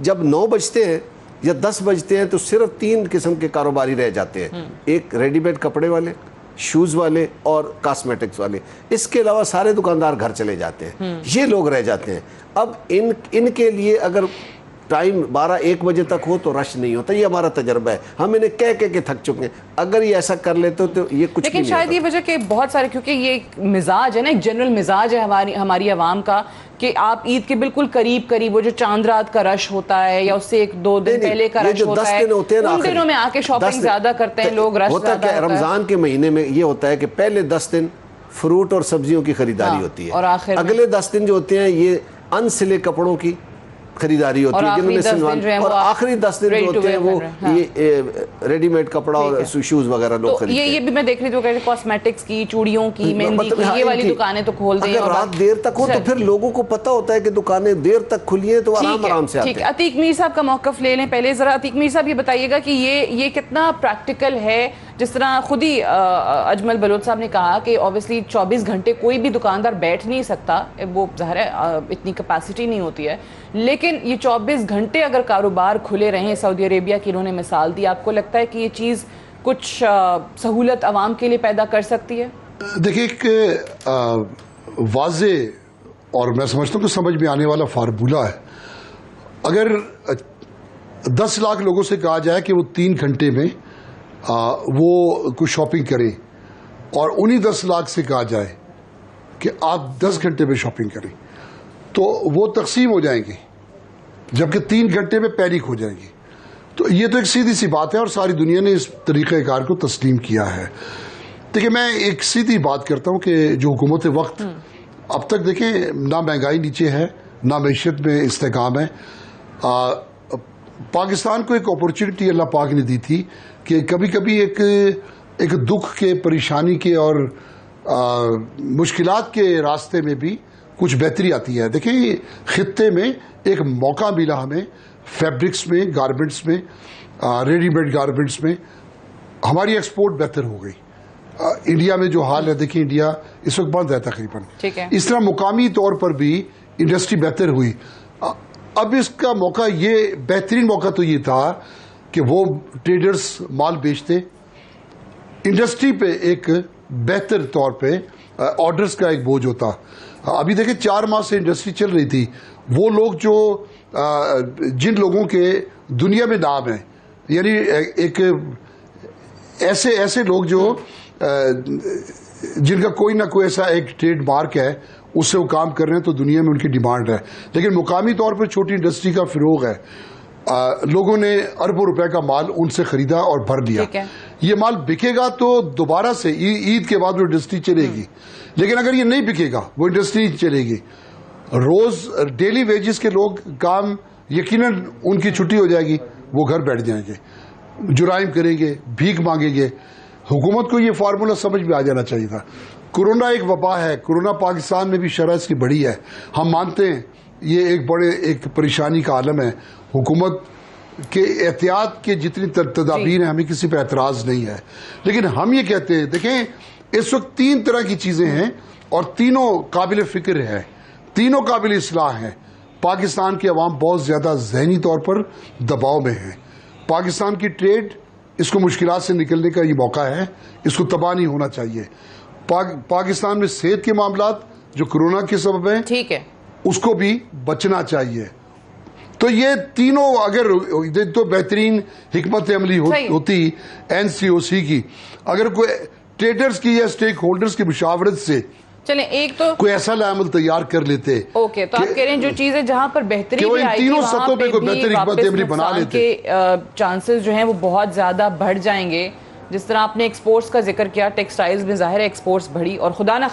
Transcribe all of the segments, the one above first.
جب 9 بجتے ہیں یا 10 بجتے ہیں تو صرف 3 قسم کے کاروباری رہ جاتے ہیں, ایک ریڈی میڈ کپڑے والے, شوز والے اور کاسمیٹکس والے. اس کے علاوہ سارے دکاندار گھر چلے جاتے ہیں, یہ لوگ رہ جاتے ہیں. اب ان کے لیے اگر ٹائم 12-1 بجے تک ہو تو رش نہیں ہوتا. یہ ہمارا تجربہ ہے, ہم انہیں کہہ کے تھک چکے ہیں. اگر یہ ایسا کر لیتے تو یہ کچھ لیکن شاید یہ وجہ کہ بہت سارے, کیونکہ یہ ایک مزاج ہے نا, ایک جنرل مزاج ہے ہماری عوام کا کہ آپ عید کے بالکل قریب وہ جو چاند رات کا رش ہوتا ہے یا اس سے 1-2 دن پہلے کا رش ہوتا ہے, ان دنوں میں آ کے شاپنگ زیادہ کرتے ہیں لوگ. رش ہوتا ہے رمضان کے مہینے میں یہ ہوتا ہے کہ پہلے 10 دن فروٹ اور سبزیوں کی خریداری ہوتی ہے, اور اگلے 10 دن جو ہوتے ہیں یہ ان سلے کپڑوں کی خریداری ہوتی ہے, جن میں اور آخری 10 دن جو ہوتے ہیں وہ یہ ریڈی میڈ کپڑا اور شوز وغیرہ لوگ خریدتے ہیں. یہ بھی میں دیکھ رہی تھی کاسمیٹکس کی, چوڑیوں کی, مہندی کی, یہ والی دکانیں تو کھول دیں. اگر رات دیر تک ہو تو پھر لوگوں کو پتہ ہوتا ہے کہ دکانیں دیر تک کھلی ہیں تو آرام سے آتے ہیں. عتیق میر صاحب کا موقف لے لیں پہلے ذرا. عتیق میر صاحب یہ بتائیے گا کہ یہ کتنا پریکٹیکل ہے, جس طرح خود ہی اجمل بلوچ صاحب نے کہا کہ اوبیسلی 24 گھنٹے کوئی بھی دکاندار بیٹھ نہیں سکتا, وہ ظاہر ہے اتنی کیپیسٹی نہیں ہوتی ہے, لیکن یہ 24 گھنٹے اگر کاروبار کھلے رہیں, سعودی عربیہ کی انہوں نے مثال دی, آپ کو لگتا ہے کہ یہ چیز کچھ سہولت عوام کے لیے پیدا کر سکتی ہے؟ دیکھیں ایک واضح اور میں سمجھتا ہوں کہ سمجھ میں آنے والا فارمولہ ہے. اگر 10 لاکھ لوگوں سے کہا جائے کہ وہ 3 گھنٹے میں وہ کوئی شاپنگ کریں, اور انہی 10 لاکھ سے کہا جائے کہ آپ 10 گھنٹے میں شاپنگ کریں, تو وہ تقسیم ہو جائیں گے, جبکہ 3 گھنٹے میں پینک ہو جائیں گے. تو یہ تو ایک سیدھی سی بات ہے, اور ساری دنیا نے اس طریقہ کار کو تسلیم کیا ہے. دیکھیں میں ایک سیدھی بات کرتا ہوں کہ جو حکومت وقت اب تک دیکھیں نہ مہنگائی نیچے ہے, نہ معیشت میں استحکام ہے. پاکستان کو ایک اپورچونٹی اللہ پاک نے دی تھی کہ کبھی کبھی ایک دکھ کے, پریشانی کے اور مشکلات کے راستے میں بھی کچھ بہتری آتی ہے. دیکھیں خطے میں ایک موقع ملا ہمیں, فیبرکس میں, گارمنٹس میں, ریڈی میڈ گارمنٹس میں ہماری ایکسپورٹ بہتر ہو گئی. انڈیا میں جو حال ہے, دیکھیں انڈیا اس وقت بند ہے تقریباً, اس طرح مقامی طور پر بھی انڈسٹری بہتر ہوئی. اب اس کا موقع, یہ بہترین موقع تو یہ تھا کہ وہ ٹریڈرز مال بیچتے, انڈسٹری پہ ایک بہتر طور پہ آرڈرز کا ایک بوجھ ہوتا. ابھی دیکھیں 4 ماہ سے انڈسٹری چل رہی تھی, وہ لوگ جو جن لوگوں کے دنیا میں نام ہیں, یعنی ایک ایسے لوگ جو جن کا کوئی نہ کوئی ایسا ایک ٹریڈ مارک ہے, اس سے وہ کام کر رہے ہیں, تو دنیا میں ان کی ڈیمانڈ ہے. لیکن مقامی طور پر چھوٹی انڈسٹری کا فروغ ہے, لوگوں نے اربوں روپے کا مال ان سے خریدا اور بھر لیا. یہ مال بکے گا تو دوبارہ سے عید کے بعد وہ انڈسٹری چلے گی, لیکن اگر یہ نہیں بکے گا وہ انڈسٹری چلے گی. روز ڈیلی ویجز کے لوگ کام یقیناً ان کی چھٹی ہو جائے گی, وہ گھر بیٹھ جائیں گے, جرائم کریں گے, بھیک مانگیں گے. حکومت کو یہ فارمولہ سمجھ میں آ جانا چاہیے تھا. کورونا ایک وبا ہے, کورونا پاکستان میں بھی شرح اس کی بڑی ہے, ہم مانتے ہیں یہ ایک پریشانی کا عالم ہے. حکومت کے احتیاط کے جتنی تدابیر ہیں ہمیں کسی پہ اعتراض نہیں ہے, لیکن ہم یہ کہتے ہیں دیکھیں اس وقت 3 طرح کی چیزیں ہیں اور تینوں قابل فکر ہیں, تینوں قابل اصلاح ہیں. پاکستان کی عوام بہت زیادہ ذہنی طور پر دباؤ میں ہے. پاکستان کی ٹریڈ, اس کو مشکلات سے نکلنے کا یہ موقع ہے, اس کو تباہ نہیں ہونا چاہیے. پاکستان میں صحت کے معاملات جو کورونا کے سبب ہیں, ٹھیک ہے, اس کو بھی بچنا چاہیے. تو یہ تینوں اگر تو بہترین حکمت عملی ہوتی NCOC کی, اگر کوئی ٹریڈرز کی یا سٹیک ہولڈرز کی مشاورت سے چلیں ایک تو کوئی ایسا عمل تیار کر لیتے. اوکے, تو آپ کہہ رہے ہیں جو چیزیں جہاں پر بہتری بھی آئی تھی وہاں پہ بھی واپس نقصان کے چانسز جو ہیں وہ بہت زیادہ بڑھ جائیں گے. جس طرح آپ نے ایکسپورٹس کا ذکر کیا, ٹیکسٹائلز میں ظاہر ہے ایکسپورٹس بڑھی, اور خدا نہ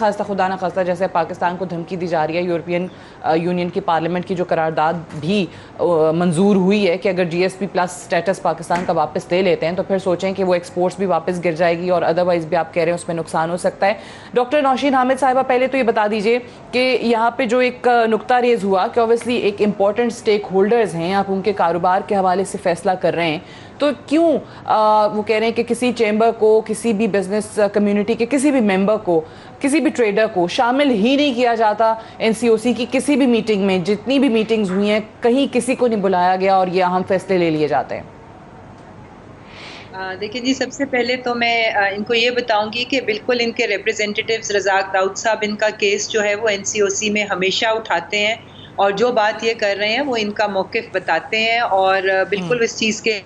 خواستہ جیسے پاکستان کو دھمکی دی جا رہی ہے, یورپین یونین کی پارلیمنٹ کی جو قرارداد بھی منظور ہوئی ہے کہ اگر GSP پلس سٹیٹس پاکستان کا واپس لے لیتے ہیں تو پھر سوچیں کہ وہ ایکسپورٹس بھی واپس گر جائے گی, اور ادروائز بھی آپ کہہ رہے ہیں اس میں نقصان ہو سکتا ہے. ڈاکٹر نوشین حامد صاحبہ, پہلے تو یہ بتا دیجئے کہ یہاں پہ جو ایک نقطہ ریز ہوا کہ اوبیسلی ایک امپورٹنٹ سٹیک ہولڈرز ہیں, آپ ان کے کاروبار کے حوالے سے فیصلہ کر رہے ہیں, تو کیوں وہ کہہ رہے ہیں کہ کسی چیمبر کو، کسی بھی بزنس کمیونٹی کے کسی بھی ممبر کو، کسی بھی ٹریڈر کو شامل ہی نہیں کیا جاتا NCOC کی کسی بھی میٹنگ میں؟ جتنی بھی میٹنگز ہوئی ہیں کہیں کسی کو نہیں بلایا گیا اور یہ اہم فیصلے لے لیے جاتے ہیں۔ دیکھیں جی، سب سے پہلے تو میں ان کو یہ بتاؤں گی کہ بالکل ان کے ریپریزنٹیٹیوز رزاق داؤد صاحب ان کا کیس جو ہے وہ NCOC میں ہمیشہ اٹھاتے ہیں، اور جو بات یہ کر رہے ہیں وہ ان کا موقف بتاتے ہیں، اور بالکل اس چیز کے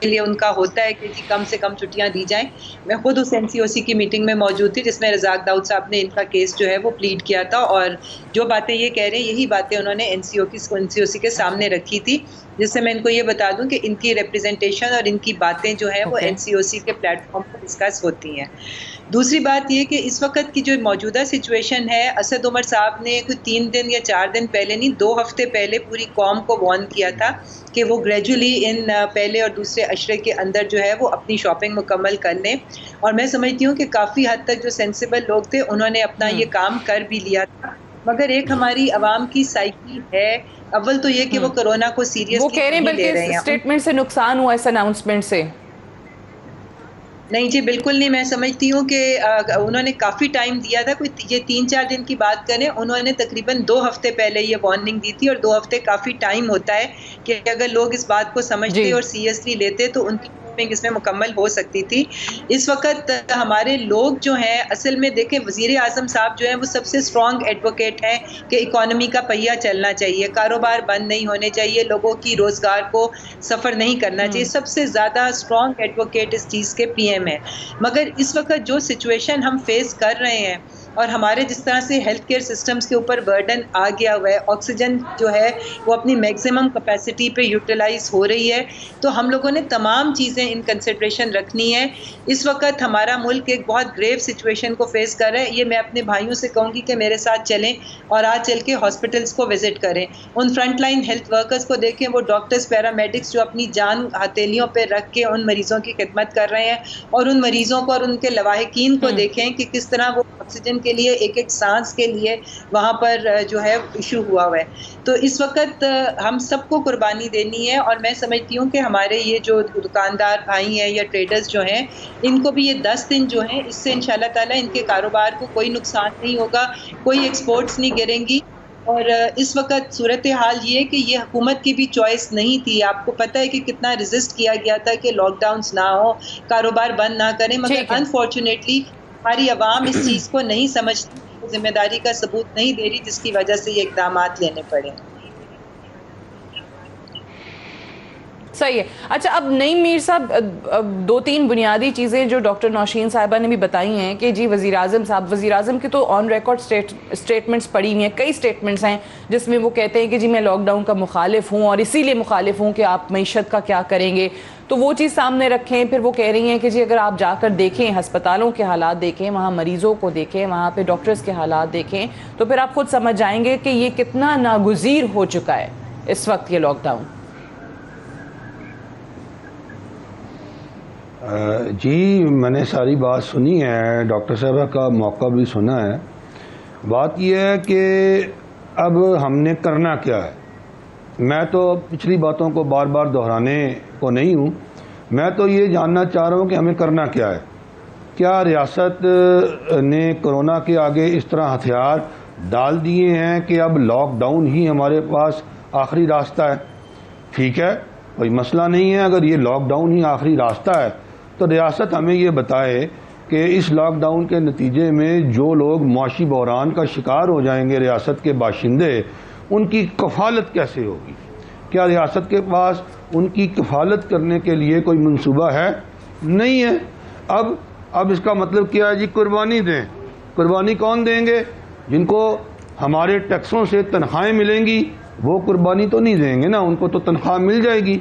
لیے ان کا ہوتا ہے کہ جی کم سے کم چھٹیاں دی جائیں۔ میں خود اس NCOC کی میٹنگ میں موجود تھی جس میں رزاق داؤد صاحب نے ان کا کیس جو ہے وہ پلیڈ کیا تھا، اور جو باتیں یہ کہہ رہے ہیں یہی باتیں انہوں نے NCOC کے سامنے رکھی تھی، جس سے میں ان کو یہ بتا دوں کہ ان کی ریپریزنٹیشن اور ان کی باتیں جو ہیں وہ NCOC کے پلیٹ فارم پر ڈسکس ہوتی ہیں۔ دوسری بات یہ کہ اس وقت کی جو موجودہ سچویشن ہے، اسد عمر صاحب نے کوئی 3 دن یا 4 دن پہلے نہیں، 2 ہفتے پہلے پوری قوم کو وارن کیا تھا کہ وہ گریجولی ان پہلے اور دوسرے عشرے کے اندر جو ہے وہ اپنی شاپنگ مکمل کر لیں، اور میں سمجھتی ہوں کہ کافی حد تک جو سینسیبل لوگ تھے انہوں نے اپنا یہ کام کر بھی لیا تھا، مگر ایک ہماری عوام کی سائیکی ہے، اول تو یہ کہ وہ کرونا کو سیریسلی نہیں لے رہے ہیں۔ اسٹیٹمنٹ سے نقصان ہوا اس اناؤنسمنٹ سے؟ نہیں جی بالکل نہیں، میں سمجھتی ہوں کہ انہوں نے کافی ٹائم دیا تھا، کوئی یہ 3-4 دن کی بات کریں، انہوں نے تقریباً 2 ہفتے پہلے یہ وارننگ دی تھی، اور 2 ہفتے کافی ٹائم ہوتا ہے کہ اگر لوگ اس بات کو سمجھتے اور سیریسلی لیتے تو ان کی اس میں مکمل ہو سکتی تھی۔ اس وقت ہمارے لوگ جو ہیں اصل میں دیکھیں، وزیر اعظم صاحب جو ہیں وہ سب سے اسٹرانگ ایڈوکیٹ ہیں کہ اکانومی کا پہیہ چلنا چاہیے، کاروبار بند نہیں ہونے چاہیے، لوگوں کی روزگار کو سفر نہیں کرنا چاہیے، سب سے زیادہ اسٹرانگ ایڈوکیٹ اس چیز کے PM ہیں۔ مگر اس وقت جو سچویشن ہم فیس کر رہے ہیں اور ہمارے جس طرح سے ہیلتھ کیئر سسٹمز کے اوپر برڈن آ گیا ہوا ہے، آکسیجن جو ہے وہ اپنی میکسیمم کیپیسٹی پہ یوٹیلائز ہو رہی ہے، تو ہم لوگوں نے تمام چیزیں ان کنسیڈریشن رکھنی ہے۔ اس وقت ہمارا ملک ایک بہت گریو سچویشن کو فیس کر رہا ہے، یہ میں اپنے بھائیوں سے کہوں گی کہ میرے ساتھ چلیں اور آج چل کے ہاسپٹلس کو وزٹ کریں، in front line health workers کو دیکھیں، وہ ڈاکٹرز، پیرامیڈکس جو اپنی جان ہتھیلیوں پہ رکھ کے ان مریضوں کی خدمت کر رہے ہیں، اور ان مریضوں کو اور ان کے لواحقین کو دیکھیں کہ کس طرح وہ آکسیجن کے لیے ایک ایک سانس کے لیے وہاں پر جو ہے ایشو ہوا ہوا ہے۔ تو اس وقت ہم سب کو قربانی دینی ہے، اور میں سمجھتی ہوں کہ ہمارے یہ جو دکاندار بھائی ہیں یا ٹریڈرز جو ہیں ان کو بھی یہ 10 دن جو ہیں اس سے انشاءاللہ تعالیٰ ان کے کاروبار کو کوئی نقصان نہیں ہوگا، کوئی ایکسپورٹس نہیں گریں گی۔ اور اس وقت صورتحال یہ کہ یہ حکومت کی بھی چوائس نہیں تھی، آپ کو پتہ ہے کہ کتنا ریزسٹ کیا گیا تھا کہ لاک ڈاؤنز نہ ہو، کاروبار بند نہ کریں، مگر انفارچونیٹلی ہماری عوام اس چیز کو نہیں سمجھتی، ذمہ داری کا ثبوت نہیں دے رہی، جس کی وجہ سے یہ اقدامات لینے پڑے۔ صحیح ہے۔ اچھا، اب نعیم میر صاحب 2-3 بنیادی چیزیں جو ڈاکٹر نوشین صاحبہ نے بھی بتائی ہیں کہ جی وزیر اعظم کی تو آن ریکارڈ سٹیٹمنٹس پڑی ہوئی ہیں، کئی سٹیٹمنٹس ہیں جس میں وہ کہتے ہیں کہ جی میں لاک ڈاؤن کا مخالف ہوں اور اسی لیے مخالف ہوں کہ آپ معیشت کا کیا کریں گے، تو وہ چیز سامنے رکھیں۔ پھر وہ کہہ رہی ہیں کہ جی اگر آپ جا کر دیکھیں، ہسپتالوں کے حالات دیکھیں، وہاں مریضوں کو دیکھیں، وہاں پہ ڈاکٹرز کے حالات دیکھیں، تو پھر آپ خود سمجھ جائیں گے کہ یہ کتنا ناگزیر ہو چکا ہے اس وقت یہ لاک ڈاؤن۔ جی میں نے ساری بات سنی ہے، ڈاکٹر صاحبہ کا موقع بھی سنا ہے۔ بات یہ ہے کہ اب ہم نے کرنا کیا ہے۔ میں تو پچھلی باتوں کو بار بار دہرانے کو نہیں ہوں، میں تو یہ جاننا چاہ رہا ہوں کہ ہمیں کرنا کیا ہے۔ کیا ریاست نے کرونا کے آگے اس طرح ہتھیار ڈال دیے ہیں کہ اب لاک ڈاؤن ہی ہمارے پاس آخری راستہ ہے؟ ٹھیک ہے، کوئی مسئلہ نہیں ہے، اگر یہ لاک ڈاؤن ہی آخری راستہ ہے تو ریاست ہمیں یہ بتائے کہ اس لاک ڈاؤن کے نتیجے میں جو لوگ معاشی بحران کا شکار ہو جائیں گے، ریاست کے باشندے، ان کی کفالت کیسے ہوگی؟ کیا ریاست کے پاس ان کی کفالت کرنے کے لیے کوئی منصوبہ ہے؟ نہیں ہے۔ اب اس کا مطلب کیا ہے جی؟ قربانی دیں۔ قربانی کون دیں گے؟ جن کو ہمارے ٹیکسوں سے تنخواہیں ملیں گی وہ قربانی تو نہیں دیں گے نا، ان کو تو تنخواہ مل جائے گی۔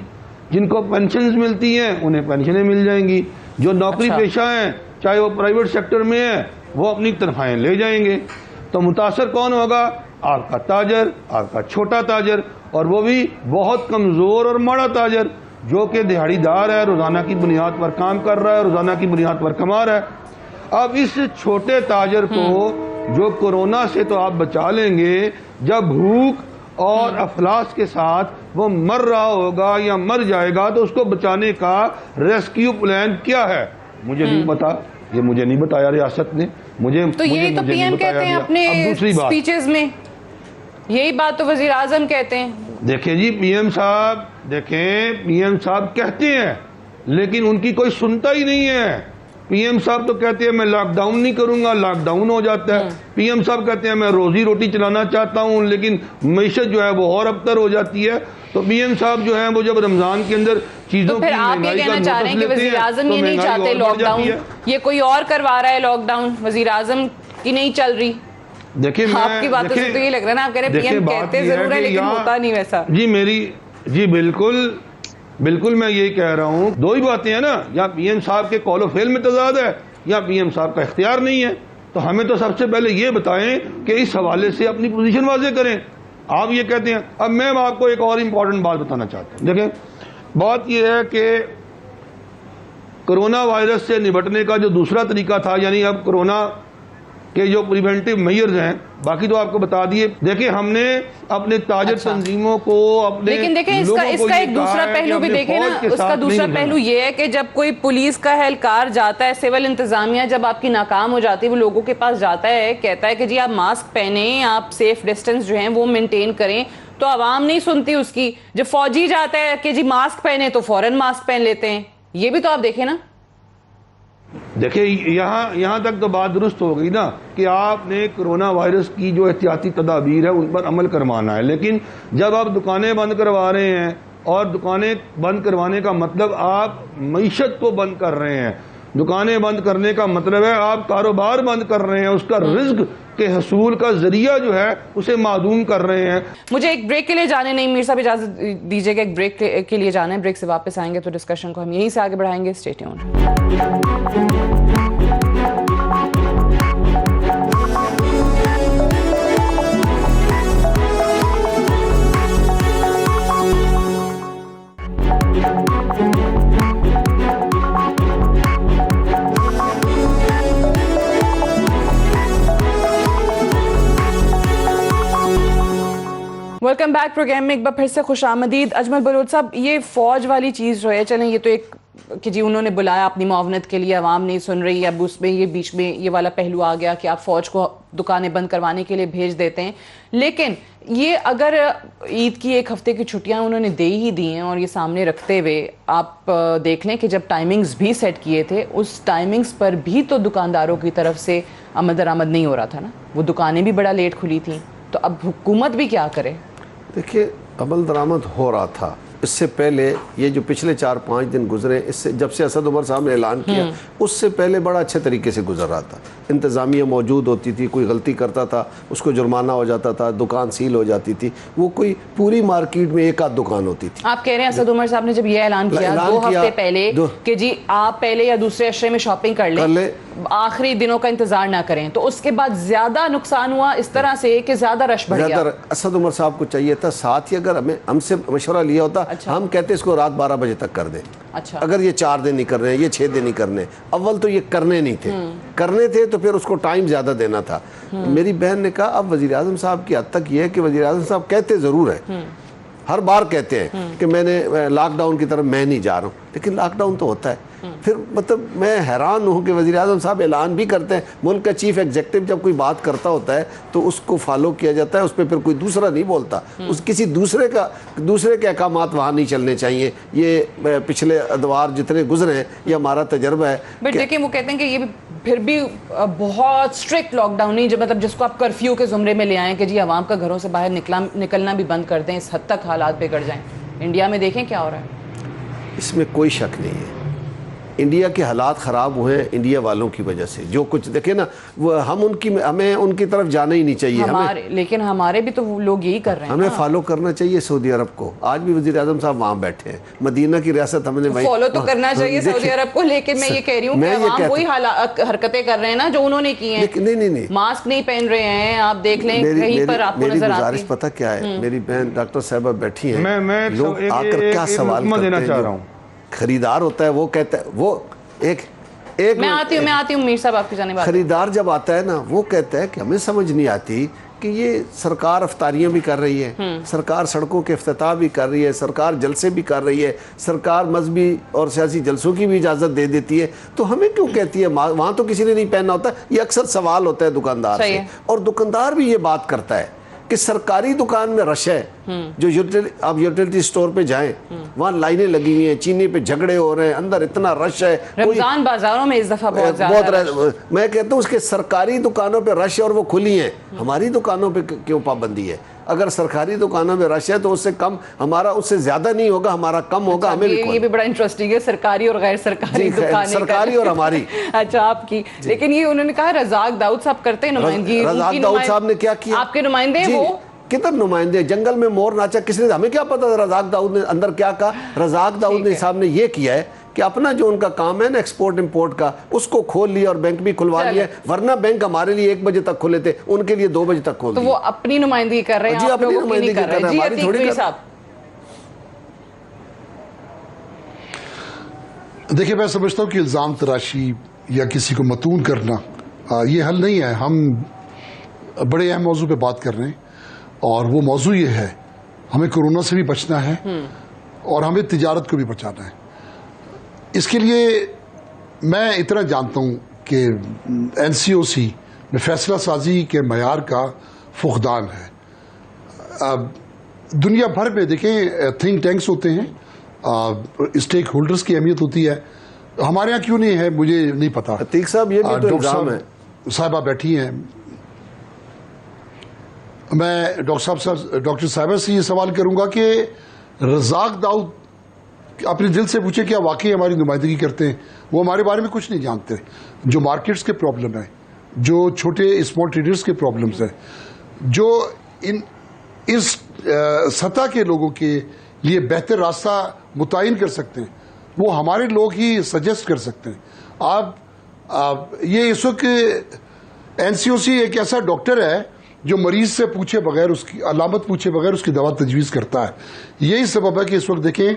جن کو پینشنز ملتی ہیں انہیں پینشنیں مل جائیں گی۔ جو نوکری پیشہ ہیں چاہے وہ پرائیویٹ سیکٹر میں ہیں وہ اپنی تنخواہیں لے جائیں گے۔ تو متاثر کون ہوگا؟ آپ کا تاجر، آپ کا چھوٹا تاجر، اور وہ بھی بہت کمزور اور ماڑا تاجر جو کہ دہاڑی دار ہے، روزانہ کی بنیاد پر کام کر رہا ہے، روزانہ کی بنیاد پر کما رہا ہے۔ اب اس چھوٹے تاجر کو جو کورونا سے تو آپ بچا لیں گے، جب بھوک اور افلاس کے ساتھ وہ مر رہا ہوگا یا مر جائے گا تو اس کو بچانے کا ریسکیو پلان کیا ہے مجھے نہیں پتا، یہ مجھے نہیں بتایا ریاست نے، مجھے تو یہی تو پی ایم کہتے ہیں اپنے اسپیچز میں، یہی بات تو وزیر اعظم کہتے ہیں. دیکھیں جی پی ایم صاحب کہتے ہیں لیکن ان کی کوئی سنتا ہی نہیں ہے. پی ایم صاحب تو کہتے ہیں میں لاک ڈاؤن نہیں کروں گا، لاک ڈاؤن ہو جاتا ہے. پی ایم صاحب کہتے ہیں میں روزی روٹی چلانا چاہتا ہوں لیکن معیشت جو ہے وہ اور ابتر ہو جاتی ہے. تو پی ایم صاحب جو ہیں وہ جب رمضان کے اندر چیزوں کی مہنگائی کا نوٹس لیتے ہیں کہ وزیر اعظم یہ نہیں چاہتے لاک ڈاؤن، یہ کوئی اور کروا رہا ہے لاک ڈاؤن، وزیر اعظم کی نہیں چل رہی. دیکھیں آپ کی باتوں سے تو یہ لگ رہا ہے نا، آپ کہہ رہے ہیں پی ایم کہتے ضرور ہے لیکن ہوتا نہیں ویسا. جی بالکل میں یہی کہہ رہا ہوں، دو ہی باتیں ہیں نا، یا پی ایم صاحب کے قول و فعل میں تضاد ہے یا پی ایم صاحب کا اختیار نہیں ہے. تو ہمیں تو سب سے پہلے یہ بتائیں کہ اس حوالے سے اپنی پوزیشن واضح کریں. آپ یہ کہتے ہیں. اب میں آپ کو ایک اور امپورٹنٹ بات بتانا چاہتا ہوں. دیکھیں بات یہ ہے کہ کرونا وائرس سے نپٹنے کا جو دوسرا طریقہ تھا، یعنی اب کرونا کے جو پریونٹیو میئرز ہیں باقی تو آپ کو بتا دیے. دیکھیں ہم نے اپنے تاجر تنظیموں کو اپنے لیکن دیکھیں اس کا ایک دوسرا پہلو بھی دیکھیں نا، اس کا دوسرا پہلو یہ ہے کہ جب کوئی پولیس کا اہلکار جاتا ہے، سول انتظامیہ جب آپ کی ناکام ہو جاتی ہے، وہ لوگوں کے پاس جاتا ہے، کہتا ہے کہ جی آپ ماسک پہنیں، آپ سیف ڈسٹنس جو ہیں وہ مینٹین کریں، تو عوام نہیں سنتی اس کی. جب فوجی جاتا ہے کہ جی ماسک پہنے تو فوراً ماسک پہن لیتے ہیں. یہ بھی تو آپ دیکھیں نا. دیکھیں یہاں تک تو بات درست ہو گئی نا کہ آپ نے کرونا وائرس کی جو احتیاطی تدابیر ہے ان پر عمل کروانا ہے، لیکن جب آپ دکانیں بند کروا رہے ہیں اور دکانیں بند کروانے کا مطلب آپ معیشت کو بند کر رہے ہیں، دکانیں بند کرنے کا مطلب ہے آپ کاروبار بند کر رہے ہیں، اس کا رزق کے حصول کا ذریعہ جو ہے اسے معدوم کر رہے ہیں. مجھے ایک بریک کے لیے جانے نہیں، میر صاحب اجازت دیجیے گا، ایک بریک کے لیے جانا ہے. بریک سے واپس آئیں گے تو ڈسکشن کو ہم یہیں سے آگے بڑھائیں گے. Stay tuned. Welcome back programme میں ایک بار پھر سے خوش آمدید. اجمل بلوچ صاحب، یہ فوج والی چیز جو ہے، چلیں یہ تو ایک کہ جی انہوں نے بلایا اپنی معاونت کے لیے، عوام نہیں سن رہی، اب اس میں یہ بیچ میں یہ والا پہلو آ گیا کہ آپ فوج کو دکانیں بند کروانے کے لیے بھیج دیتے ہیں. لیکن یہ اگر عید کی ایک ہفتے کی چھٹیاں انہوں نے دے ہی دی ہیں اور یہ سامنے رکھتے ہوئے آپ دیکھ لیں کہ جب ٹائمنگز بھی سیٹ کیے تھے اس ٹائمنگز پر بھی تو دکانداروں کی طرف سے آمد درآمد نہیں ہو رہا تھا نا، وہ دکانیں بھی بڑا لیٹ کھلی تھیں. تو اب حکومت بھی کیا کرے؟ دیکھیے عمل درآمد ہو رہا تھا. اس سے پہلے یہ جو پچھلے 4-5 دن گزرے، اس سے جب سے اسد عمر صاحب نے اعلان کیا اس سے پہلے بڑا اچھے طریقے سے گزر رہا تھا. انتظامیہ موجود ہوتی تھی، کوئی غلطی کرتا تھا اس کو جرمانہ ہو جاتا تھا، دکان سیل ہو جاتی تھی. وہ کوئی پوری مارکیٹ میں ایک آدھ دکان ہوتی تھی. آپ کہہ رہے ہیں اسد عمر صاحب نے جب یہ اعلان کیا 2 ہفتے پہلے کہ جی آپ پہلے یا دوسرے اشرے میں شاپنگ کر لیں، آخری دنوں کا انتظار نہ کریں، تو اس کے بعد زیادہ نقصان ہوا اس طرح سے کہ زیادہ رش بڑھ گیا. اسد عمر صاحب کو چاہیے تھا ساتھ ہی اگر ہم سے مشورہ لیا ہوتا، ہم کہتے اس کو رات 12 بجے تک کر دیں. اگر یہ 4 دن نہیں کر رہے ہیں، یہ 6 دن نہیں کرنے، اول تو یہ کرنے نہیں تھے، کرنے تھے تو پھر اس کو ٹائم زیادہ دینا تھا. میری بہن نے کہا اب وزیر اعظم صاحب کی حد تک یہ ہے کہ وزیر اعظم صاحب کہتے ضرور ہیں، ہر بار کہتے ہیں کہ میں نے لاک ڈاؤن کی طرف میں نہیں جا رہا ہوں، لیکن لاک ڈاؤن تو ہوتا ہے. پھر مطلب میں حیران ہوں کہ وزیر اعظم صاحب اعلان بھی کرتے ہیں، ملک کا چیف ایگزیکٹو جب کوئی بات کرتا ہوتا ہے تو اس کو فالو کیا جاتا ہے، اس پہ پھر کوئی دوسرا نہیں بولتا. اس کسی دوسرے کے احکامات وہاں نہیں چلنے چاہیے. یہ پچھلے ادوار جتنے گزرے ہیں یہ ہمارا تجربہ ہے. بٹ دیکھیں وہ کہتے ہیں کہ یہ پھر بھی بہت اسٹرکٹ لاک ڈاؤن نہیں، مطلب جس کو آپ کرفیو کے زمرے میں لے آئیں کہ جی عوام کا گھروں سے باہر نکلنا بھی بند کر دیں، اس حد تک حالات بگڑ جائیں. انڈیا میں دیکھیں کیا ہو رہا ہے. اس میں کوئی شک نہیں ہے، انڈیا کے حالات خراب ہوئے ہیں انڈیا والوں کی وجہ سے. جو کچھ دیکھیں نا وہ ہمیں ان کی طرف جانا ہی نہیں چاہیے. لیکن ہمارے بھی تو لوگ یہی کر رہے ہیں، ہمیں فالو کرنا چاہیے سعودی عرب کو. آج بھی وزیر اعظم صاحب وہاں بیٹھے ہیں، مدینہ کی ریاست ہم نے فالو تو کرنا چاہیے سعودی عرب کو. لیکن میں یہ کہہ رہی ہوں کہ عوام وہی حرکتیں کر رہے ہیں نا جو انہوں نے کی ہیں. نہیں ماسک نہیں پہن رہے ہیں، آپ دیکھ لیں کہیں پر آپ کو نظر آتی ہے. گزارش پتہ کیا ہے، میری بہن ڈاکٹر صاحبہ بیٹھی ہیں، میں لوگ آ کر کیا سوال کرتے ہیں. خریدار ہوتا ہے وہ کہتا ہے، وہ میں آتی ہوں میر صاحب آپ کی جانب. خریدار جب آتا ہے نا وہ کہتا ہے کہ ہمیں سمجھ نہیں آتی کہ یہ سرکار افطاریاں بھی کر رہی ہے, سرکار سڑکوں کے افتتاح بھی کر رہی ہے, سرکار جلسے بھی کر رہی ہے, سرکار مذہبی اور سیاسی جلسوں کی بھی اجازت دے دیتی ہے, تو ہمیں کیوں کہتی ہے وہاں تو کسی نے نہیں پہننا ہوتا؟ یہ اکثر سوال ہوتا ہے دکاندار سے, اور دکاندار بھی یہ بات کرتا ہے کہ سرکاری دکان میں رش ہے, جو آپ یوٹیلیٹی سٹور پہ جائیں وہاں لائنیں لگی ہوئی ہیں, چینے پہ جھگڑے ہو رہے ہیں, اندر اتنا رش ہے, رمضان بازاروں میں اس دفعہ بہت زیادہ میں کہتا ہوں اس کے سرکاری دکانوں پہ رش ہے اور وہ کھلی ہیں, ہماری دکانوں پہ کیوں پابندی ہے؟ اگر سرکاری دکانوں میں رش ہے تو اس سے کم ہمارا, اس سے زیادہ نہیں ہوگا, ہمارا کم ہوگا. ہمیں یہ بھی بڑا انٹرسٹنگ ہے, سرکاری اور غیر سرکاری دکانیں, سرکاری اور ہماری. اچھا آپ کی, لیکن یہ انہوں نے کہا رزاق داؤد صاحب کرتے ہیں نمائندگی, رزاق داؤد صاحب نے کیا کیا؟ آپ کے نمائندے وہ کدھر نمائندے؟ جنگل میں مور ناچا کس نے؟ ہمیں کیا پتا رزاق داؤد نے اندر کیا کہا؟ رزاق داؤد نے صاحب نے یہ کیا ہے کہ اپنا جو ان کا کام ہے نا ایکسپورٹ امپورٹ کا, اس کو کھول لیا اور بینک بھی کھلوا لیا, ورنہ بینک ہمارے لیے 1 بجے تک کھلے تھے, ان کے لیے 2 بجے تک کھول دیا. تو وہ اپنی نمائندگی کر رہے ہیں, جی اپنی نمائندگی کر رہے ہیں, ہماری تھوڑی صاحب. دیکھیں میں سمجھتا ہوں کہ الزام تراشی یا کسی کو متون کرنا یہ حل نہیں ہے. ہم بڑے اہم موضوع پہ بات کر رہے ہیں, اور وہ موضوع یہ ہے ہمیں کورونا سے بھی بچنا ہے اور ہمیں تجارت کو بھی بچانا ہے. اس کے لیے میں اتنا جانتا ہوں کہ NCOC میں فیصلہ سازی کے معیار کا فقدان ہے. دنیا بھر میں دیکھیں تھنک ٹینکس ہوتے ہیں, اسٹیک ہولڈرز کی اہمیت ہوتی ہے, ہمارے ہاں کیوں نہیں ہے مجھے نہیں پتا. عتیق صاحب یہ بھی تو الزام ہے. صاحبہ بیٹھی ہیں, میں ڈاکٹر صاحبہ سے یہ سوال کروں گا کہ رزاق داؤد اپنے دل سے پوچھے کیا واقعی ہماری نمائندگی کرتے ہیں؟ وہ ہمارے بارے میں کچھ نہیں جانتے. جو مارکیٹس کے پرابلم ہیں, جو چھوٹے اسمال ٹریڈرز کے پرابلمز ہیں, جو اس سطح کے لوگوں کے لیے بہتر راستہ متعین کر سکتے ہیں, وہ ہمارے لوگ ہی سجیسٹ کر سکتے ہیں. آپ یہ اس وقت NCOC ایک ایسا ڈاکٹر ہے جو مریض سے پوچھے بغیر, اس کی علامت پوچھے بغیر اس کی دوا تجویز کرتا ہے. یہی سبب ہے کہ اس وقت دیکھیں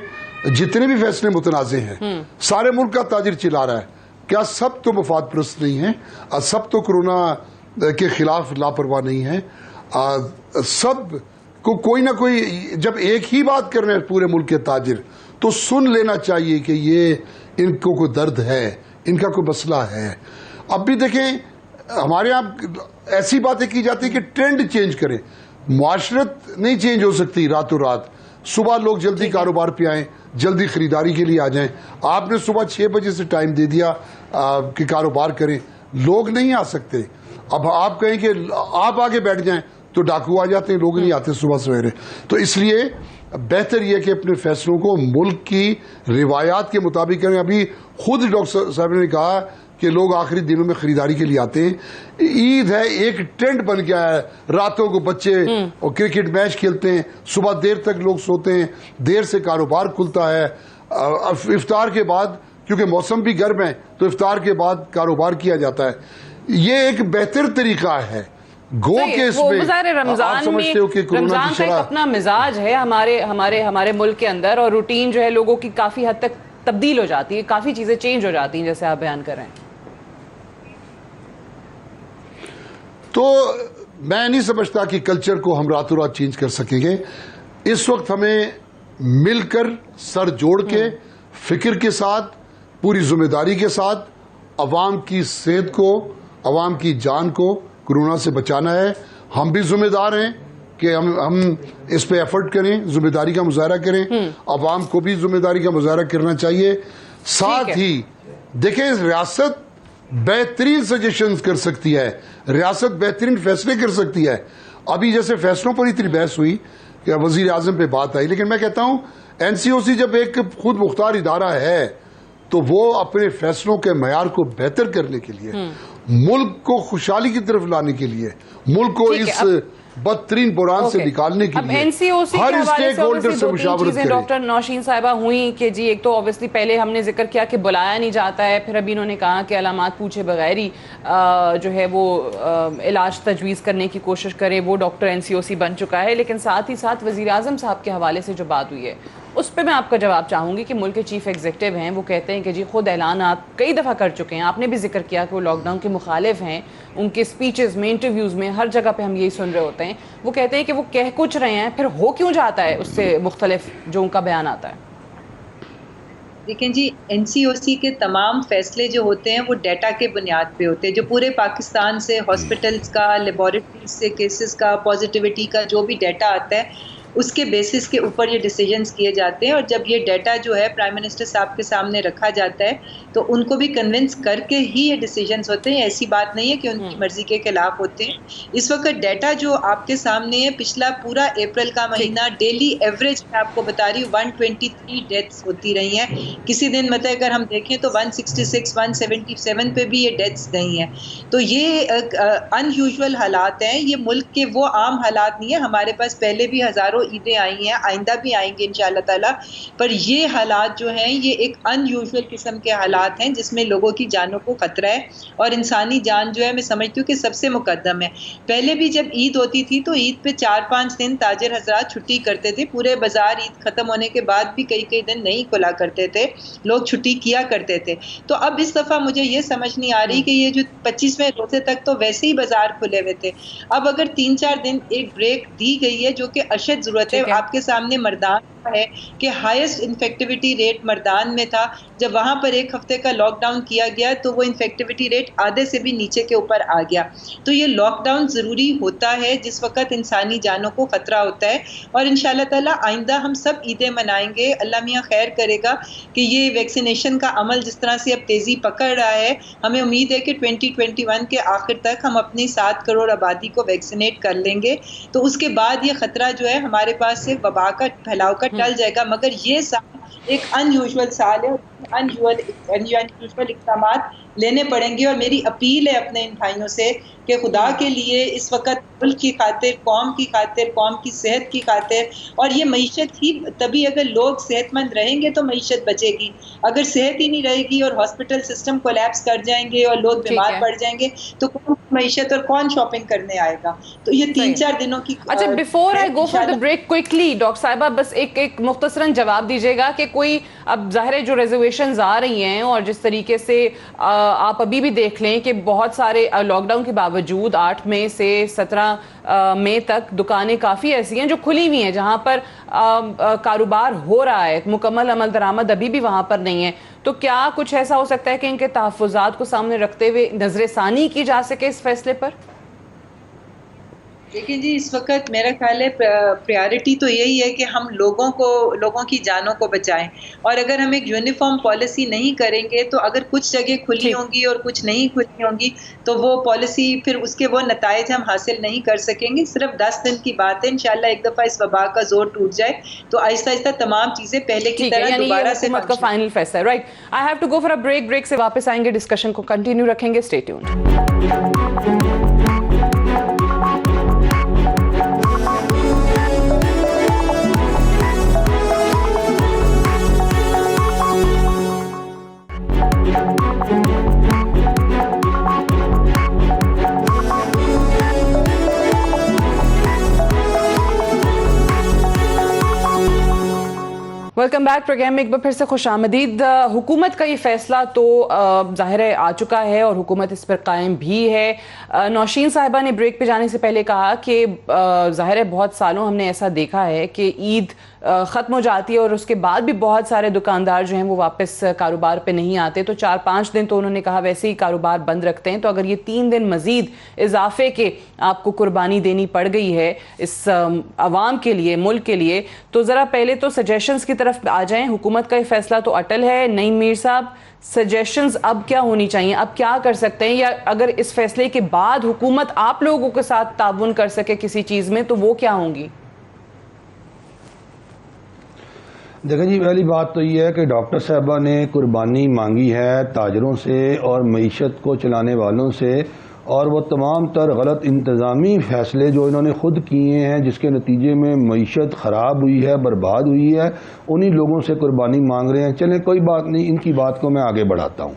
جتنے بھی فیصلے متنازع ہیں سارے ملک کا تاجر چلا رہا ہے. کیا سب تو مفاد پرست نہیں ہیں؟ سب تو کورونا کے خلاف لاپرواہ نہیں ہیں؟ سب کو کوئی نہ کوئی, جب ایک ہی بات کر رہے ہیں پورے ملک کے تاجر, تو سن لینا چاہیے کہ یہ ان کو کوئی درد ہے, ان کا کوئی مسئلہ ہے. اب بھی دیکھیں ہمارے یہاں ایسی باتیں کی جاتی ہیں کہ ٹرینڈ چینج کریں. معاشرت نہیں چینج ہو سکتی راتوں رات. صبح لوگ جلدی کاروبار پہ آئیں, جلدی خریداری کے لیے آ جائیں. آپ نے صبح 6 بجے سے ٹائم دے دیا کہ کاروبار کریں, لوگ نہیں آ سکتے. اب آپ کہیں کہ آپ آگے بیٹھ جائیں تو ڈاکو آ جاتے ہیں, لوگ نہیں آتے صبح سویرے. تو اس لیے بہتر یہ کہ اپنے فیصلوں کو ملک کی روایات کے مطابق کریں. ابھی خود ڈاکٹر صاحب نے کہا کہ لوگ آخری دنوں میں خریداری کے لیے آتے ہیں. عید ہے, ایک ٹرینڈ بن گیا ہے, راتوں کو بچے اور کرکٹ میچ کھیلتے ہیں, صبح دیر تک لوگ سوتے ہیں, دیر سے کاروبار کھلتا ہے. افطار کے بعد کیونکہ موسم بھی گرم ہے تو افطار کے بعد کاروبار کیا جاتا ہے. یہ ایک بہتر طریقہ ہے. گو کے اس میں آپ سمجھتے ہو کہ رمضان کا ایک اپنا مزاج ہے ہمارے ملک کے اندر, اور روٹین جو ہے لوگوں کی کافی حد تک تبدیل ہو جاتی ہے, کافی چیزیں چینج ہو جاتی ہیں جیسے آپ بیان کر رہے ہیں. تو میں نہیں سمجھتا کہ کلچر کو ہم راتوں رات چینج کر سکیں گے. اس وقت ہمیں مل کر سر جوڑ کے فکر کے ساتھ پوری ذمہ داری کے ساتھ عوام کی صحت کو, عوام کی جان کو کورونا سے بچانا ہے. ہم بھی ذمہ دار ہیں کہ ہم اس پہ ایفرٹ کریں, ذمہ داری کا مظاہرہ کریں. عوام کو بھی ذمہ داری کا مظاہرہ کرنا چاہیے. ساتھ ہی دیکھیں ریاست بہترین سجیشنز کر سکتی ہے, ریاست بہترین فیصلے کر سکتی ہے. ابھی جیسے فیصلوں پر اتنی بحث ہوئی کہ وزیر اعظم پہ بات آئی, لیکن میں کہتا ہوں NCOC جب ایک خود مختار ادارہ ہے تو وہ اپنے فیصلوں کے معیار کو بہتر کرنے کے لیے, ملک کو خوشحالی کی طرف لانے کے لیے, ملک کو اس بدترین بحران سے نکالنے کے لیے ہر اسٹیک ہولڈر سے مشاورت کرے. ڈاکٹر نوشین صاحبہ ہوئی کہ جی ایک تو اوبیسلی پہلے ہم نے ذکر کیا کہ بلایا نہیں جاتا ہے, پھر ابھی انہوں نے کہا کہ علامات پوچھے بغیر ہی جو ہے وہ علاج تجویز کرنے کی کوشش کرے, وہ ڈاکٹر NCOC بن چکا ہے. لیکن ساتھ ہی ساتھ وزیر اعظم صاحب کے حوالے سے جو بات ہوئی ہے اس پہ میں آپ کا جواب چاہوں گی کہ ملک کے چیف ایگزیکٹو ہیں، وہ کہتے ہیں کہ جی خود اعلانات کئی دفعہ کر چکے ہیں، آپ نے بھی ذکر کیا کہ وہ لاک ڈاؤن کے مخالف ہیں، ان کے سپیچز میں، انٹرویوز میں، ہر جگہ پہ ہم یہی سن رہے ہوتے ہیں، وہ کہتے ہیں کہ وہ کہہ کچھ رہے ہیں، پھر ہو کیوں جاتا ہے اس سے مختلف جو ان کا بیان آتا ہے؟ دیکھیں جی، این سی او سی کے تمام فیصلے جو ہوتے ہیں وہ ڈیٹا کے بنیاد پہ ہوتے ہیں، جو پورے پاکستان سے ہاسپٹلز کا، لیبارٹریز سے کیسز کا، پازیٹیوٹی کا جو بھی ڈیٹا آتا ہے اس کے بیسس کے اوپر یہ ڈیسیجنز کیے جاتے ہیں، اور جب یہ ڈیٹا جو ہے پرائم منسٹر صاحب کے سامنے رکھا جاتا ہے تو ان کو بھی کنونس کر کے ہی یہ ڈیسیجنز ہوتے ہیں، ایسی بات نہیں ہے کہ ان کی مرضی کے خلاف ہوتے ہیں۔ اس وقت ڈیٹا جو آپ کے سامنے ہے، پچھلا پورا اپریل کا مہینہ ڈیلی ایوریج میں آپ کو بتا رہی ہوں 123 ڈیتھس ہوتی رہی ہیں، کسی دن مطلب اگر ہم دیکھیں تو 166 177 پہ بھی یہ ڈیتھس گئی ہیں، تو یہ ان یوزول حالات ہیں، یہ ملک کے وہ عام حالات نہیں ہیں، ہمارے پاس پہلے بھی ہزاروں عیدیں آئی ہیں، آئندہ بھی آئیں گے انشاءاللہ تعالیٰ، پر یہ حالات جو ہیں یہ ایک ان یوزول قسم کے حالات ہیں جس میں لوگوں کی جانوں کو خطرہ ہے، اور انسانی جان جو ہے میں سمجھتی ہوں کہ سب سے مقدم ہے۔ پہلے بھی جب عید ہوتی تھی تو عید پہ 4-5 دن تاجر حضرات چھٹی کرتے تھے، پورے بازار عید ختم ہونے کے بعد بھی کئی دن نہیں کھلا کرتے تھے، لوگ چھٹی کیا کرتے تھے۔ تو اب اس دفعہ مجھے یہ سمجھ نہیں آ رہی کہ یہ جو 25ویں روزے تک تو ویسے ہی بازار کھلے ہوئے تھے، اب اگر 3-4 دن ایک بریک دی گئی ہے جو کہ اشد ضرورت ہے۔ آپ کے سامنے مردان ہے کہ ہائیسٹ انفیکٹیوٹی ریٹ مردان میں تھا، جب وہاں پر 1 ہفتے کا لاک ڈاؤن کیا گیا تو وہ انفیکٹیوٹی ریٹ آدھے سے بھی نیچے کے اوپر آ گیا۔ تو یہ لاک ڈاؤن ضروری ہوتا ہے جس وقت انسانی جانوں کو خطرہ ہوتا ہے، اور انشاءاللہ تعالیٰ آئندہ ہم سب عیدیں منائیں گے، اللہ میاں خیر کرے گا کہ یہ ویکسینیشن کا عمل جس طرح سے اب تیزی پکڑ رہا ہے، ہمیں امید ہے کہ 2021 کے آخر تک ہم اپنی 7 کروڑ آبادی کو ویکسینیٹ کر لیں گے، تو اس کے بعد یہ خطرہ جو ہے ہمارے پاس سے وبا کا پھیلاؤ کا ٹل جائے گا۔ مگر یہ سال ایک ان یوزول سال ہے، ان یوزول اقدامات لینے پڑیں گے، اور میری اپیل ہے اپنے ان بھائیوں سے کہ خدا کے لیے اس وقت ملک کی خاطر، قوم کی خاطر، قوم کی صحت کی خاطر، اور یہ معیشت ہی تبھی اگر لوگ صحت مند رہیں گے تو معیشت بچے گی، اگر صحت ہی نہیں رہے گی اور ہاسپٹل سسٹم کولیپس کر جائیں گے اور لوگ بیمار پڑ جائیں گے تو کون معیشت اور کون شاپنگ کرنے آئے گا؟ تو یہ 3-4 دنوں کی۔ اچھا، before I go for the break quickly doctor صاحبہ بس ایک مختصراً جواب دیجیے گا کہ کوئی اب ظاہر ہے جو ریزرویشنز آ رہی ہیں اور جس طریقے سے آپ ابھی بھی دیکھ لیں کہ بہت سارے لاک ڈاؤن کے باوجود 8 مئی سے 17 مئی تک دکانیں کافی ایسی ہیں جو کھلی ہوئی ہیں جہاں پر کاروبار ہو رہا ہے، مکمل عمل درآمد ابھی بھی وہاں پر نہیں ہے، تو کیا کچھ ایسا ہو سکتا ہے کہ ان کے تحفظات کو سامنے رکھتے ہوئے نظر ثانی کی جا سکے اس فیصلے پر؟ دیکھیں جی، اس وقت میرا خیال ہے پریارٹی تو یہی ہے کہ ہم لوگوں کی جانوں کو بچائیں، اور اگر ہم ایک یونیفارم پالیسی نہیں کریں گے تو اگر کچھ جگہ کھلی ہوں گی اور کچھ نہیں کھلی ہوں گی تو وہ پالیسی پھر اس کے وہ نتائج ہم حاصل نہیں کر سکیں گے۔ صرف 10 دن کی بات ہے، انشاءاللہ ایک دفعہ اس وبا کا زور ٹوٹ جائے تو آہستہ آہستہ تمام چیزیں پہلے کی طرح دوبارہ سے حکومت کا فائنل فیصلہ ہے۔ Right, I have to go for a break, break سے واپس آئیں گے، ڈسکشن کو کنٹینیو رکھیں گے، stay tuned. Welcome back, programme میں ایک بار پھر سے خوش آمدید۔ حکومت کا یہ فیصلہ تو ظاہر ہے آ چکا ہے اور حکومت اس پر قائم بھی ہے۔ نوشین صاحبہ نے بریک پہ جانے سے پہلے کہا کہ ظاہر ہے بہت سالوں ہم نے ایسا دیکھا ہے کہ عید ختم ہو جاتی ہے اور اس کے بعد بھی بہت سارے دکاندار جو ہیں وہ واپس کاروبار پہ نہیں آتے، تو 4-5 دن تو انہوں نے کہا ویسے ہی کاروبار بند رکھتے ہیں، تو اگر یہ 3 دن مزید اضافے کے آپ کو قربانی دینی پڑ گئی ہے اس عوام کے لیے، ملک کے لیے، تو ذرا پہلے تو سجیشنز کی طرف آ جائیں۔ حکومت کا یہ فیصلہ تو اٹل ہے، نعیم میر صاحب سجیشنز اب کیا ہونی چاہیے، اب کیا کر سکتے ہیں، یا اگر اس فیصلے کے بعد حکومت آپ لوگوں کے ساتھ تعاون کر سکے کسی چیز میں تو وہ کیا ہوں گی؟ دیکھیں جی، پہلی بات تو یہ ہے کہ ڈاکٹر صاحبہ نے قربانی مانگی ہے تاجروں سے اور معیشت کو چلانے والوں سے، اور وہ تمام تر غلط انتظامی فیصلے جو انہوں نے خود کیے ہیں جس کے نتیجے میں معیشت خراب ہوئی ہے، برباد ہوئی ہے، انہی لوگوں سے قربانی مانگ رہے ہیں۔ چلیں کوئی بات نہیں، ان کی بات کو میں آگے بڑھاتا ہوں۔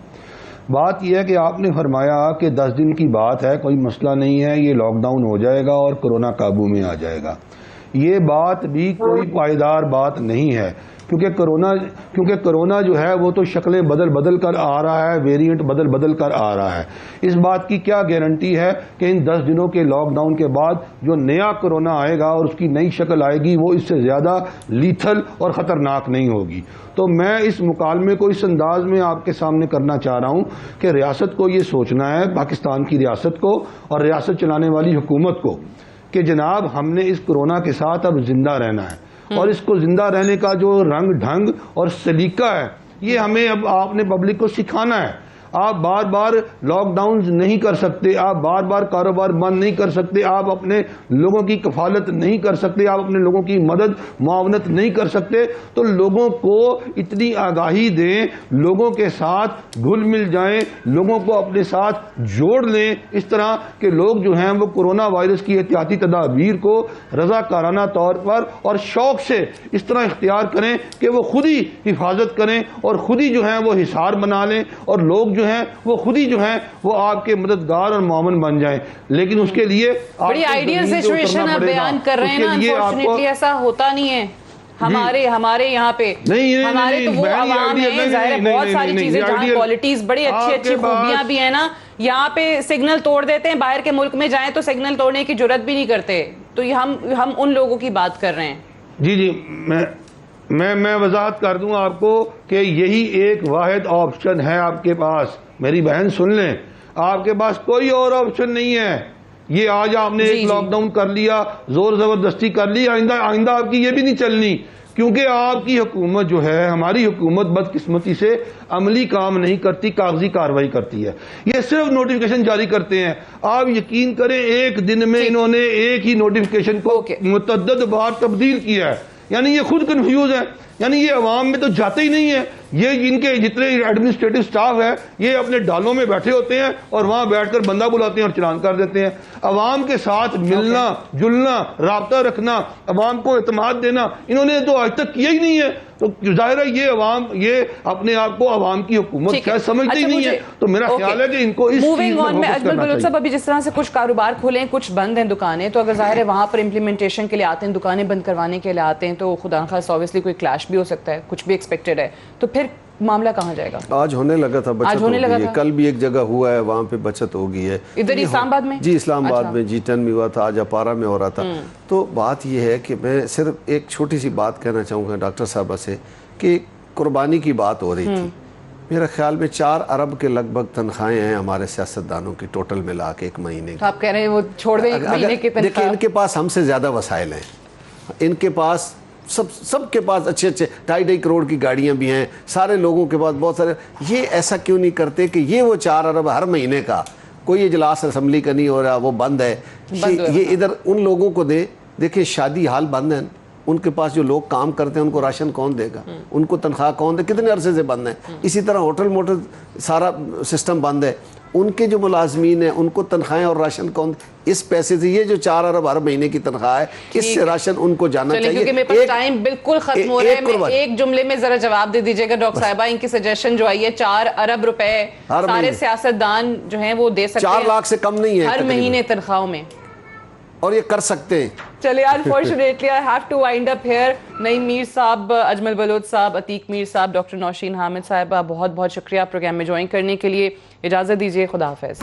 بات یہ ہے کہ آپ نے فرمایا کہ 10 دن کی بات ہے، کوئی مسئلہ نہیں ہے، یہ لاک ڈاؤن ہو جائے گا اور کرونا قابو میں آ جائے گا۔ یہ بات بھی کوئی پائیدار بات نہیں ہے، کیونکہ کرونا جو ہے وہ تو شکلیں بدل کر آ رہا ہے، ویریئنٹ بدل کر آ رہا ہے۔ اس بات کی کیا گارنٹی ہے کہ ان 10 دنوں کے لاک ڈاؤن کے بعد جو نیا کرونا آئے گا اور اس کی نئی شکل آئے گی وہ اس سے زیادہ لیتھل اور خطرناک نہیں ہوگی۔ تو میں اس مکالمے کو اس انداز میں آپ کے سامنے کرنا چاہ رہا ہوں کہ ریاست کو یہ سوچنا ہے، پاکستان کی ریاست کو اور ریاست چلانے والی حکومت کو، کہ جناب ہم نے اس کرونا کے ساتھ اب زندہ رہنا ہے، اور اس کو زندہ رہنے کا جو رنگ ڈھنگ اور سلیقہ ہے یہ ہمیں اب آپ نے پبلک کو سکھانا ہے۔ آپ بار بار لاک ڈاؤنز نہیں کر سکتے، آپ بار بار کاروبار بند نہیں کر سکتے، آپ اپنے لوگوں کی کفالت نہیں کر سکتے، آپ اپنے لوگوں کی مدد معاونت نہیں کر سکتے۔ تو لوگوں کو اتنی آگاہی دیں، لوگوں کے ساتھ گھل مل جائیں، لوگوں کو اپنے ساتھ جوڑ لیں، اس طرح کہ لوگ جو ہیں وہ کورونا وائرس کی احتیاطی تدابیر کو رضاکارانہ طور پر اور شوق سے اس طرح اختیار کریں کہ وہ خود ہی حفاظت کریں اور خود ہی جو ہیں وہ حصار بنا لیں، اور لوگ جو ہیں وہ خود ہی جو ہیں وہ آپ کے مددگار اور معاون بن جائیں۔ لیکن اس کے لیے بڑی آئیڈیل سچویشن آپ بیان کر رہے ہیں نا، انفارچونیٹلی ایسا ہوتا نہیں ہے ہمارے یہاں پہ، ہمارے تو وہ عوام ہیں، ظاہر ہے بہت ساری چیزیں جہاں کوالٹیز بڑی اچھی خوبیاں بھی ہیں نا، یہاں پہ سگنل توڑ دیتے ہیں، باہر کے ملک میں جائیں تو سگنل توڑنے کی جرات بھی نہیں کرتے، تو ہم ان لوگوں کی بات کر رہے ہیں۔ جی میں وضاحت کر دوں آپ کو کہ یہی ایک واحد آپشن ہے آپ کے پاس، میری بہن سن لیں، آپ کے پاس کوئی اور آپشن نہیں ہے۔ یہ آج آپ نے ایک لاک ڈاؤن کر لیا، زور زبردستی کر لی، آئندہ آپ کی یہ بھی نہیں چلنی، کیونکہ آپ کی حکومت جو ہے، ہماری حکومت بدقسمتی سے عملی کام نہیں کرتی، کاغذی کارروائی کرتی ہے۔ یہ صرف نوٹیفیکیشن جاری کرتے ہیں۔ آپ یقین کریں ایک دن میں انہوں نے ایک ہی نوٹیفیکیشن کو متعدد بار تبدیل کیا ہے، یعنی یہ خود کنفیوز ہے، یعنی یہ عوام میں تو جاتے ہی نہیں ہیں۔ یہ ان کے جتنے ایڈمنسٹریٹو سٹاف ہے یہ اپنے ڈالوں میں بیٹھے ہوتے ہیں اور وہاں بیٹھ کر بندہ بلاتے ہیں اور چلان کر دیتے ہیں۔ عوام کے ساتھ ملنا جلنا، رابطہ رکھنا، عوام کو اعتماد دینا انہوں نے تو آج تک کیا ہی نہیں ہے۔ تو ظاہر ہے یہ عوام یہ اپنے آپ کو عوام کی حکومت شاید سمجھتے ہی نہیں ہے، تو میرا خیال ہے کہ ان کو اس چیز میں فوکس کرنا چاہیے۔ صاحب ابھی جس طرح سے کچھ کاروبار کھولیں، کچھ بند ہیں دکانیں، تو اگر ظاہر ہے وہاں پر امپلیمنٹیشن کے لیے آتے ہیں، دکانیں بند کروانے کے لیے آتے ہیں، تو خدا نخواستہ اوبیسلی کوئی کلیش بھی ہو سکتا ہے، کچھ بھی ایکسپیکٹڈ ہے، تو پھر معاملہ کہاں جائے گا؟ آج ہونے لگا تھا بچت ہوگی ہے، کل بھی ایک جگہ ہوا ہے وہاں پہ بچت ہوگی ہے، ادھر اسلام آباد میں؟ جی اسلام آباد میں G10 میں ہوا تھا، آج اپارا میں ہو رہا تھا۔ تو بات یہ ہے کہ میں صرف ایک چھوٹی سی بات کہنا چاہوں گا ڈاکٹر صاحبہ سے کہ قربانی کی بات ہو رہی تھی، میرا خیال میں 4 ارب کے لگ بھگ تنخواہیں ہیں ہمارے سیاستدانوں کی ٹوٹل ملا کے ایک مہینے کی۔ آپ کہہ رہے ہیں وہ چھوڑ دیں ایک مہینے کی تنخواہ؟ دیکھیں ان کے پاس ہم سے زیادہ وسائل ہیں، ان کے پاس سب کے پاس اچھے 2.5 کروڑ کی گاڑیاں بھی ہیں، سارے لوگوں کے پاس بہت سارے، یہ ایسا کیوں نہیں کرتے کہ یہ وہ 4 ارب ہر مہینے کا کوئی اجلاس اسمبلی کا نہیں ہو رہا، وہ بند ہے، یہ ادھر ان لوگوں کو دے۔ دیکھیں شادی حال بند ہیں، ان کے پاس جو لوگ کام کرتے ہیں ان کو راشن کون دے گا، ان کو تنخواہ کون دے، کتنے عرصے سے بند ہیں۔ اسی طرح ہوٹل موٹل سارا سسٹم بند ہے، ان کے جو ملازمین ہیں ان کو تنخواہیں اور راشن کون دے؟ اس پیسے سے یہ جو 4 ارب ہر مہینے کی تنخواہ ہے اس سے راشن ان کو جانا چاہیے۔ کیونکہ میرے پاس ٹائم بالکل ختم ہو رہا ہے، میں ایک جملے میں ذرا جواب دے دیجیے گا ڈاکٹر صاحبہ، ان کی سجیشن جو آئی ہے 4 ارب روپے سارے سیاستدان جو ہیں وہ دے سکتے ہیں، 4 لاکھ سے کم نہیں ہے ہر مہینے تنخواہوں میں، اور یہ کر سکتے ہیں۔ چلیے unfortunately I have to wind up here۔ نعیم میر صاحب، اجمل بلوچ صاحب، عتیق میر صاحب، ڈاکٹر نوشین حامد صاحبہ، بہت بہت شکریہ پروگرام میں جوائن کرنے کے لیے۔ اجازت دیجیے، خدا حافظ۔